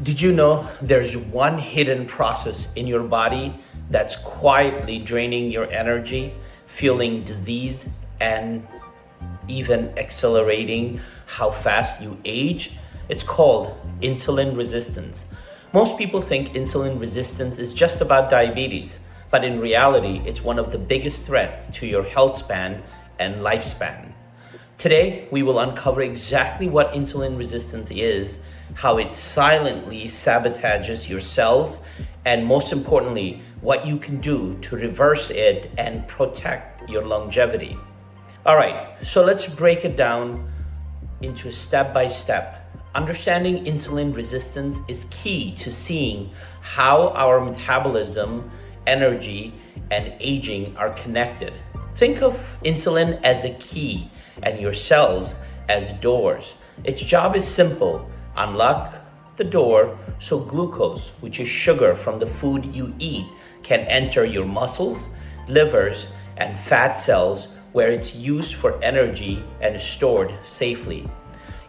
Did you know there's one hidden process in your body that's quietly draining your energy, fueling disease, and even accelerating how fast you age? It's called insulin resistance. Most people think insulin resistance is just about diabetes, but in reality, it's one of the biggest threats to your health span and lifespan. Today, we will uncover exactly what insulin resistance is, how it silently sabotages your cells, and most importantly, what you can do to reverse it and protect your longevity. All right, so let's break it down into step by step. Understanding insulin resistance is key to seeing how our metabolism, energy, and aging are connected. Think of insulin as a key and your cells as doors. Its job is simple: unlock the door so glucose, which is sugar from the food you eat, can enter your muscles, livers, and fat cells where it's used for energy and stored safely.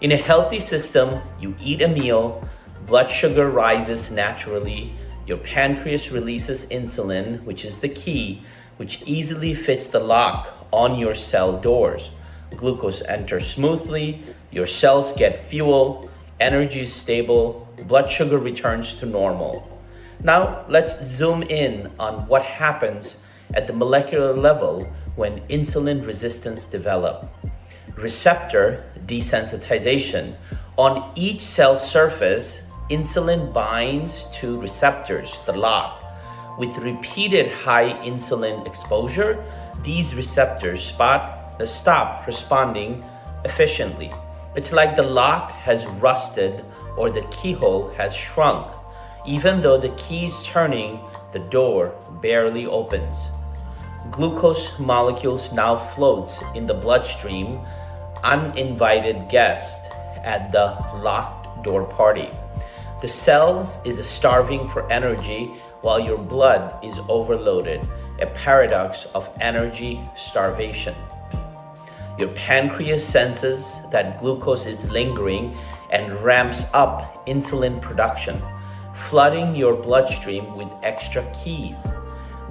In a healthy system, you eat a meal, blood sugar rises naturally, your pancreas releases insulin, which is the key, which easily fits the lock on your cell doors. Glucose enters smoothly, your cells get fuel, energy is stable, blood sugar returns to normal. Now let's zoom in on what happens at the molecular level when insulin resistance develops. Receptor desensitization. On each cell surface, insulin binds to receptors, the lock. With repeated high insulin exposure, these receptors stop responding efficiently. It's like the lock has rusted or the keyhole has shrunk. Even though the key is turning, the door barely opens. Glucose molecules now floats in the bloodstream, uninvited guest at the locked door party. The cells is starving for energy while your blood is overloaded, a paradox of energy starvation. Your pancreas senses that glucose is lingering and ramps up insulin production, flooding your bloodstream with extra keys.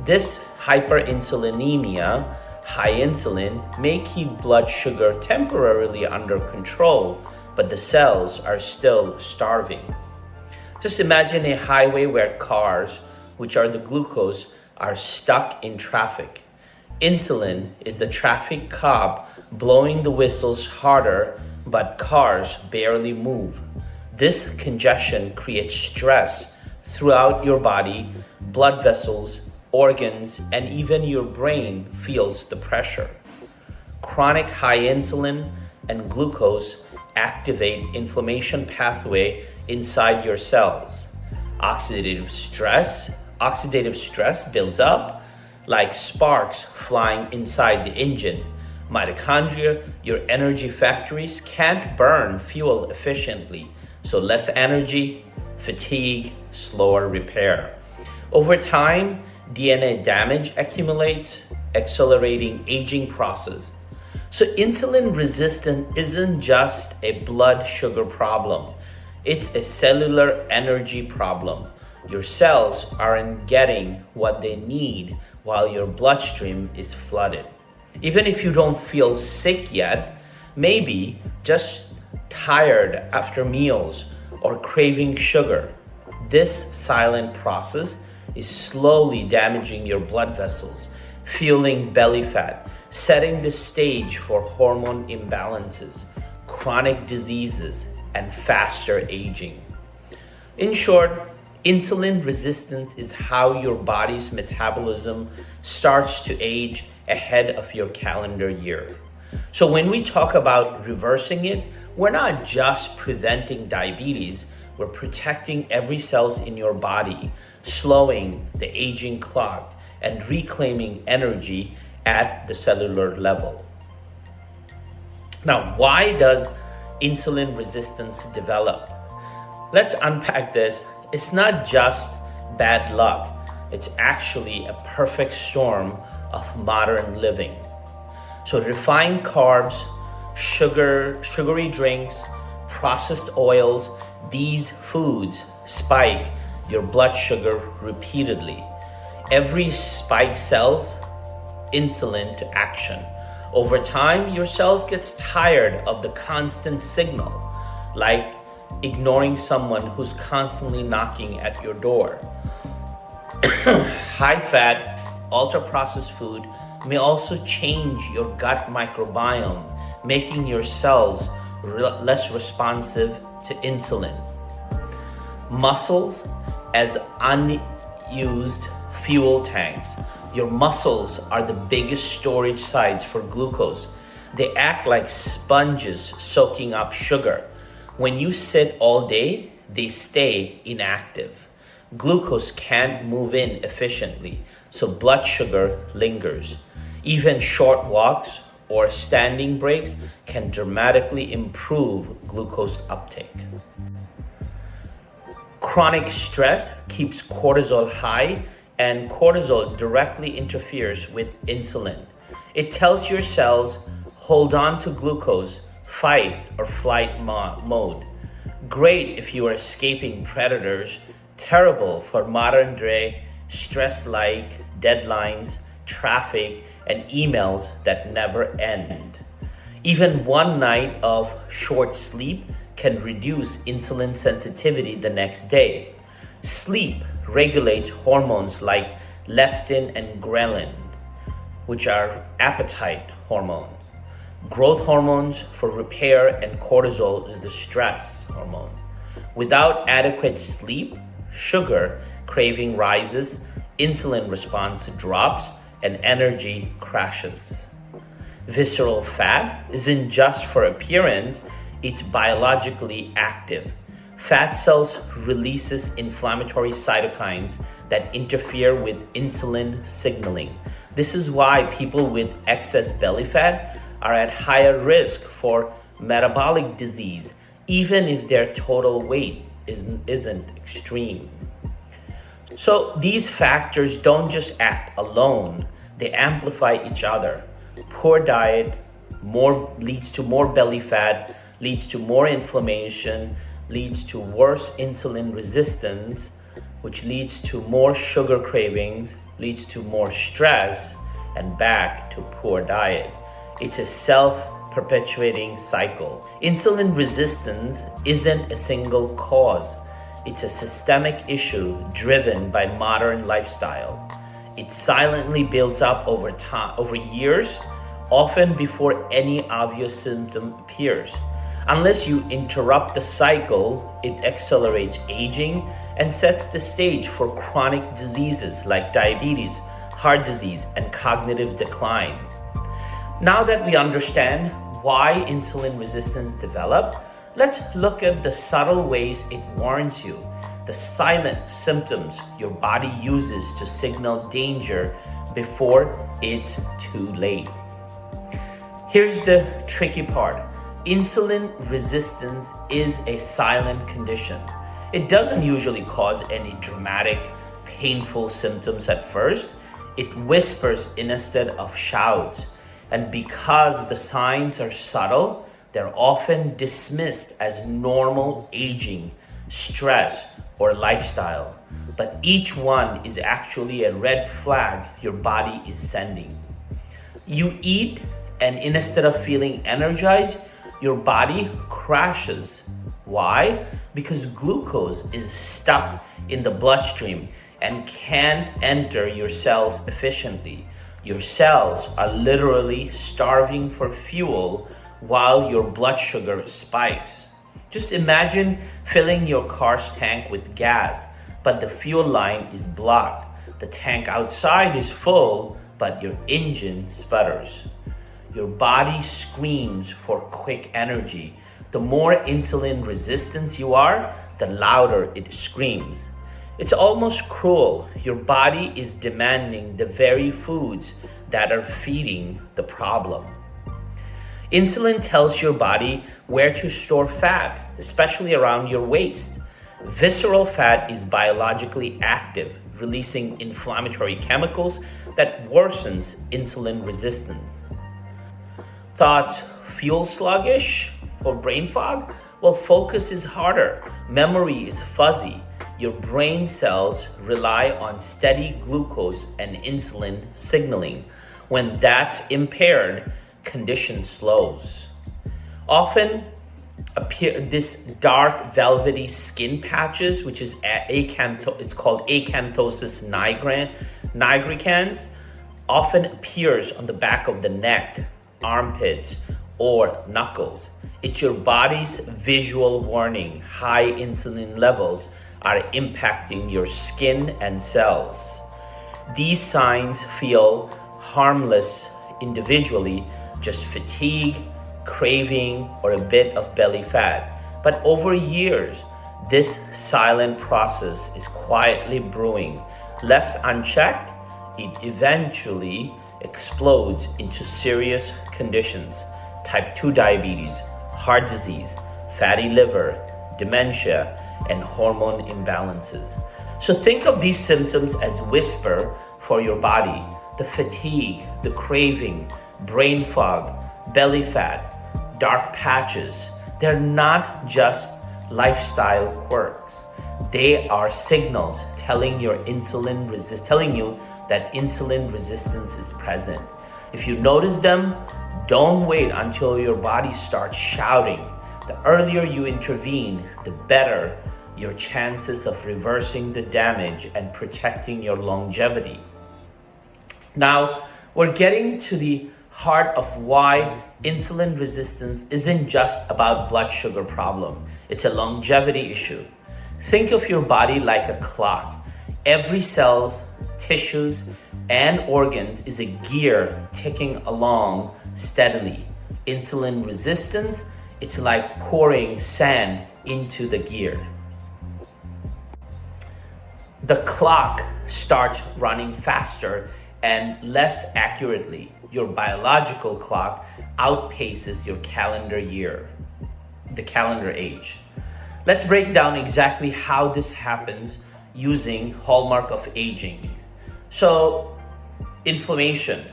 This hyperinsulinemia, high insulin, may keep blood sugar temporarily under control, but the cells are still starving. Just imagine a highway where cars, which are the glucose, are stuck in traffic. Insulin is the traffic cop blowing the whistles harder, but cars barely move. This congestion creates stress throughout your body, blood vessels, organs, and even your brain feels the pressure. Chronic high insulin and glucose activate inflammation pathway inside your cells. Oxidative stress builds up like sparks flying inside the engine. Mitochondria, your energy factories, can't burn fuel efficiently, so less energy, fatigue, slower repair. Over time, DNA damage accumulates, accelerating aging process. So insulin resistance isn't just a blood sugar problem. It's a cellular energy problem. Your cells aren't getting what they need while your bloodstream is flooded. Even if you don't feel sick yet, maybe just tired after meals or craving sugar, this silent process is slowly damaging your blood vessels, fueling belly fat, setting the stage for hormone imbalances, chronic diseases, and faster aging. In short, insulin resistance is how your body's metabolism starts to age ahead of your calendar year. So when we talk about reversing it, we're not just preventing diabetes, we're protecting every cell in your body, slowing the aging clock, and reclaiming energy at the cellular level. Now, why does insulin resistance develop? Let's unpack this. It's not just bad luck. It's actually a perfect storm of modern living. So refined carbs, sugary drinks, processed oils, these foods spike your blood sugar repeatedly. Every spike sells insulin to action. Over time, your cells gets tired of the constant signal, like ignoring someone who's constantly knocking at your door. High-fat, ultra-processed food may also change your gut microbiome, making your cells less responsive to insulin. Muscles as unused fuel tanks. Your muscles are the biggest storage sites for glucose. They act like sponges soaking up sugar. When you sit all day, they stay inactive. Glucose can't move in efficiently, so blood sugar lingers. Even short walks or standing breaks can dramatically improve glucose uptake. Chronic stress keeps cortisol high, and cortisol directly interferes with insulin. It tells your cells, hold on to glucose, fight or flight mode. Great if you are escaping predators, terrible for modern day stress like deadlines, traffic, and emails that never end. Even one night of short sleep can reduce insulin sensitivity the next day. Sleep regulates hormones like leptin and ghrelin, which are appetite hormones. Growth hormones for repair, and cortisol is the stress hormone. Without adequate sleep, sugar craving rises, insulin response drops, and energy crashes. Visceral fat isn't just for appearance, it's biologically active. Fat cells releases inflammatory cytokines that interfere with insulin signaling. This is why people with excess belly fat are at higher risk for metabolic disease, even if their total weight isn't extreme. So these factors don't just act alone, they amplify each other. Poor diet leads to more belly fat, leads to more inflammation, leads to worse insulin resistance, which leads to more sugar cravings, leads to more stress, and back to poor diet. It's a self-perpetuating cycle. Insulin resistance isn't a single cause. It's a systemic issue driven by modern lifestyle. It silently builds up over years, often before any obvious symptom appears. Unless you interrupt the cycle, it accelerates aging and sets the stage for chronic diseases like diabetes, heart disease, and cognitive decline. Now that we understand why insulin resistance develops, let's look at the subtle ways it warns you, the silent symptoms your body uses to signal danger before it's too late. Here's the tricky part. Insulin resistance is a silent condition. It doesn't usually cause any dramatic, painful symptoms at first. It whispers instead of shouts. And because the signs are subtle, they're often dismissed as normal aging, stress, or lifestyle. But each one is actually a red flag your body is sending. You eat, and instead of feeling energized, your body crashes. Why? Because glucose is stuck in the bloodstream and can't enter your cells efficiently. Your cells are literally starving for fuel while your blood sugar spikes. Just imagine filling your car's tank with gas, but the fuel line is blocked. The tank outside is full, but your engine sputters. Your body screams for quick energy. The more insulin resistant you are, the louder it screams. It's almost cruel. Your body is demanding the very foods that are feeding the problem. Insulin tells your body where to store fat, especially around your waist. Visceral fat is biologically active, releasing inflammatory chemicals that worsens insulin resistance. Thoughts Feel sluggish or brain fog? Well, focus is harder. Memory is fuzzy. Your brain cells rely on steady glucose and insulin signaling. When that's impaired, condition slows. Often appear this dark velvety skin patches, which is it's called acanthosis nigricans, often appears on the back of the neck, armpits, or knuckles. It's your body's visual warning. High insulin levels are impacting your skin and cells. These signs feel harmless individually, just fatigue, craving, or a bit of belly fat. But over years, this silent process is quietly brewing. Left unchecked, it eventually explodes into serious conditions: type 2 diabetes, heart disease, fatty liver, dementia, and hormone imbalances. So think of these symptoms as whisper for your body: the fatigue, the craving, brain fog, belly fat, dark patches. They're not just lifestyle quirks. They are signals telling you that insulin resistance is present. If you notice them, don't wait until your body starts shouting. The earlier you intervene, the better your chances of reversing the damage and protecting your longevity. Now, we're getting to the heart of why insulin resistance isn't just about blood sugar problem. It's a longevity issue. Think of your body like a clock. Every cell, tissues, and organs is a gear ticking along steadily. Insulin resistance, it's like pouring sand into the gear. The clock starts running faster and less accurately. Your biological clock outpaces your calendar year, the calendar age. Let's break down exactly how this happens using hallmark of aging. So, inflammation.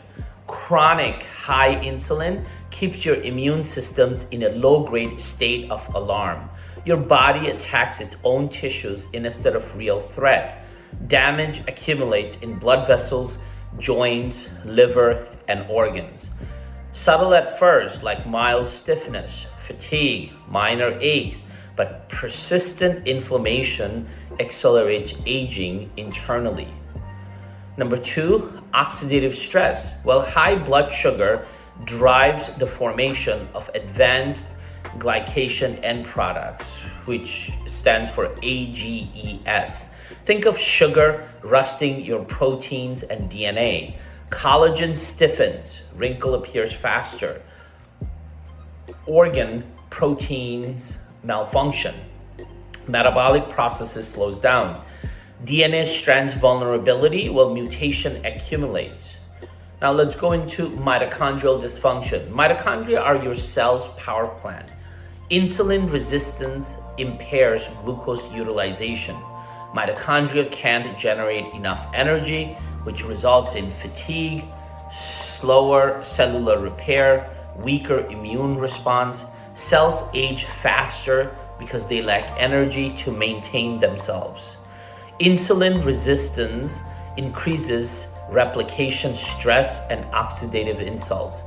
Chronic high insulin keeps your immune system in a low-grade state of alarm. Your body attacks its own tissues instead of real threat. Damage accumulates in blood vessels, joints, liver, and organs. Subtle at first, like mild stiffness, fatigue, minor aches, but persistent inflammation accelerates aging internally. Number 2, oxidative stress. Well, high blood sugar drives the formation of advanced glycation end products, which stands for AGEs. Think of sugar rusting your proteins and DNA. Collagen stiffens, wrinkle appears faster. Organ proteins malfunction. Metabolic processes slows down. DNA strands vulnerability while mutation accumulates. Now let's go into mitochondrial dysfunction. Mitochondria are your cell's power plant. Insulin resistance impairs glucose utilization. Mitochondria can't generate enough energy, which results in fatigue, slower cellular repair, weaker immune response. Cells age faster because they lack energy to maintain themselves. Insulin resistance increases replication stress and oxidative insults.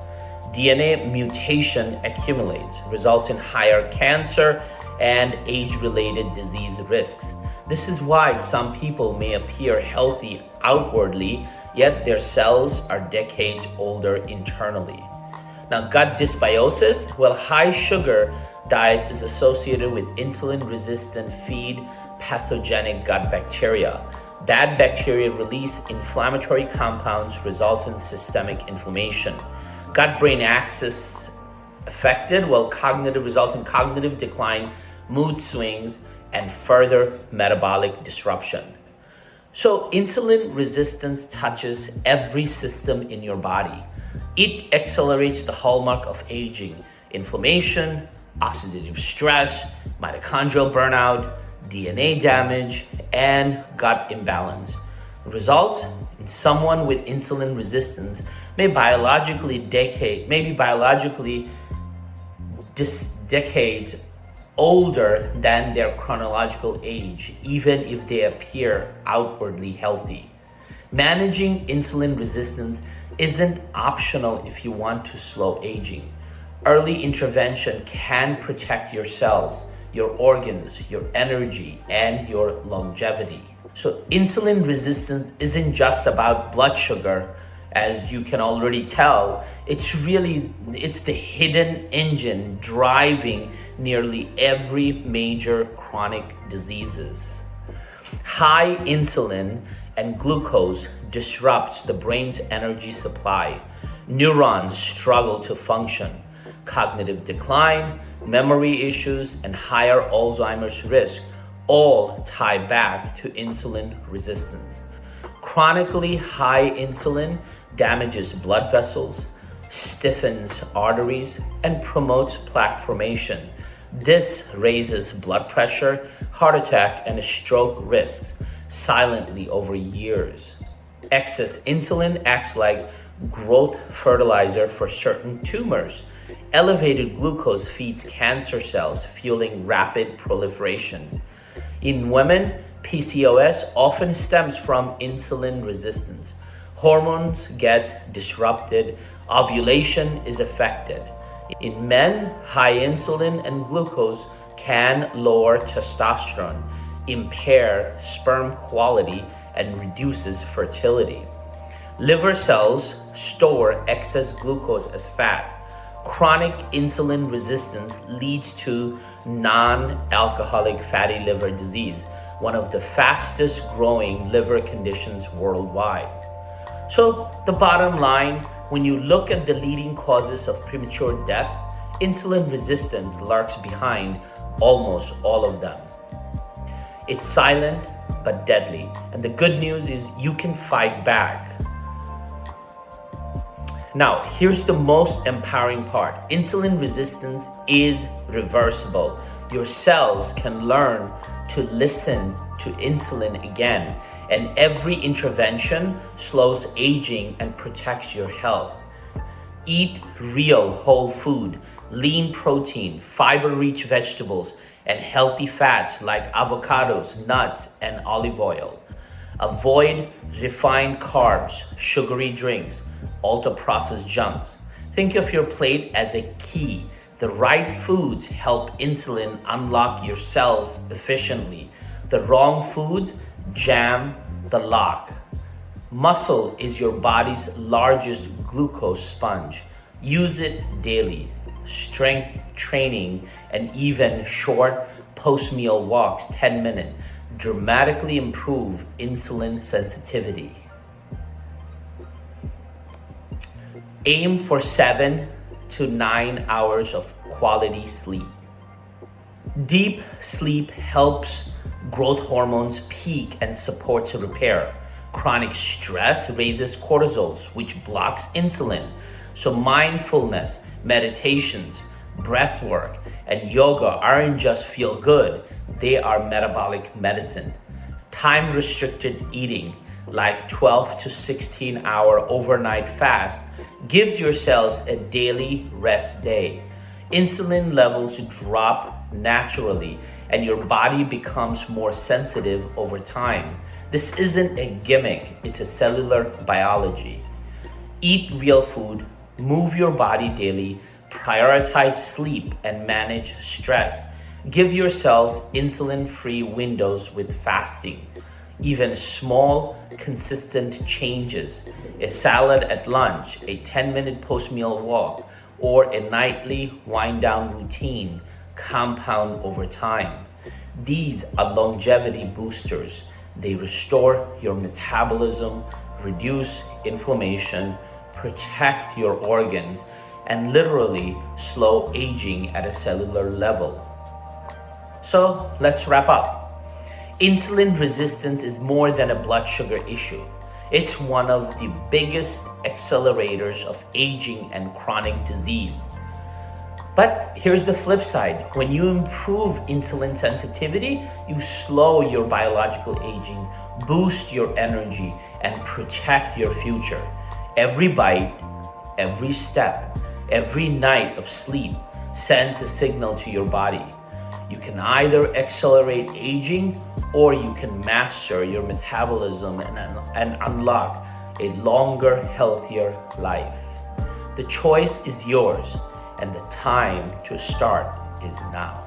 DNA mutation accumulates, results in higher cancer and age-related disease risks. This is why some people may appear healthy outwardly, yet their cells are decades older internally. Now, gut dysbiosis. Well, high sugar diets is associated with insulin-resistant feed pathogenic gut bacteria. Bad bacteria release inflammatory compounds, results in systemic inflammation. Gut-brain axis affected, well, results in cognitive decline, mood swings, and further metabolic disruption. So insulin resistance touches every system in your body. It accelerates the hallmark of aging: inflammation, oxidative stress, mitochondrial burnout, DNA damage, and gut imbalance. Results in someone with insulin resistance may be biologically decades older than their chronological age, even if they appear outwardly healthy. Managing insulin resistance isn't optional if you want to slow aging. Early intervention can protect your cells, your organs, your energy, and your longevity. So insulin resistance isn't just about blood sugar, as you can already tell. It's the hidden engine driving nearly every major chronic diseases. High insulin and glucose disrupts the brain's energy supply. Neurons struggle to function. Cognitive decline, memory issues, and higher Alzheimer's risk all tie back to insulin resistance. Chronically high insulin damages blood vessels, stiffens arteries, and promotes plaque formation. This raises blood pressure, heart attack, and stroke risks silently over years. Excess insulin acts like growth fertilizer for certain tumors. Elevated glucose feeds cancer cells, fueling rapid proliferation. In women, PCOS often stems from insulin resistance. Hormones get disrupted, ovulation is affected. In men, high insulin and glucose can lower testosterone, impair sperm quality, and reduces fertility. Liver cells store excess glucose as fat. Chronic insulin resistance leads to non-alcoholic fatty liver disease, one of the fastest growing liver conditions worldwide. So the bottom line, when you look at the leading causes of premature death, insulin resistance lurks behind almost all of them. It's silent but deadly, and the good news is you can fight back. Now, here's the most empowering part. Insulin resistance is reversible. Your cells can learn to listen to insulin again, and every intervention slows aging and protects your health. Eat real whole food, lean protein, fiber-rich vegetables, and healthy fats like avocados, nuts, and olive oil. Avoid refined carbs, sugary drinks, ultra-processed junks. Think of your plate as a key. The right foods help insulin unlock your cells efficiently. The wrong foods jam the lock. Muscle is your body's largest glucose sponge. Use it daily. Strength training and even short post-meal walks, 10 minutes, dramatically improve insulin sensitivity. Aim for 7 to 9 hours of quality sleep. Deep sleep helps growth hormones peak and supports repair. Chronic stress raises cortisol, which blocks insulin. So mindfulness, meditations, breath work, and yoga aren't just feel good, they are metabolic medicine. Time-restricted eating, like 12 to 16 hour overnight fast, gives your cells a daily rest day. Insulin levels drop naturally, and your body becomes more sensitive over time. This isn't a gimmick, it's a cellular biology. Eat real food, move your body daily, prioritize sleep, and manage stress. Give your cells insulin-free windows with fasting. Even small, consistent changes, a salad at lunch, a 10-minute post-meal walk, or a nightly wind-down routine, compound over time. These are longevity boosters. They restore your metabolism, reduce inflammation, protect your organs, and literally slow aging at a cellular level. So let's wrap up. Insulin resistance is more than a blood sugar issue. It's one of the biggest accelerators of aging and chronic disease. But here's the flip side. When you improve insulin sensitivity, you slow your biological aging, boost your energy, and protect your future. Every bite, every step, every night of sleep sends a signal to your body. You can either accelerate aging or you can master your metabolism and unlock a longer, healthier life. The choice is yours, and the time to start is now.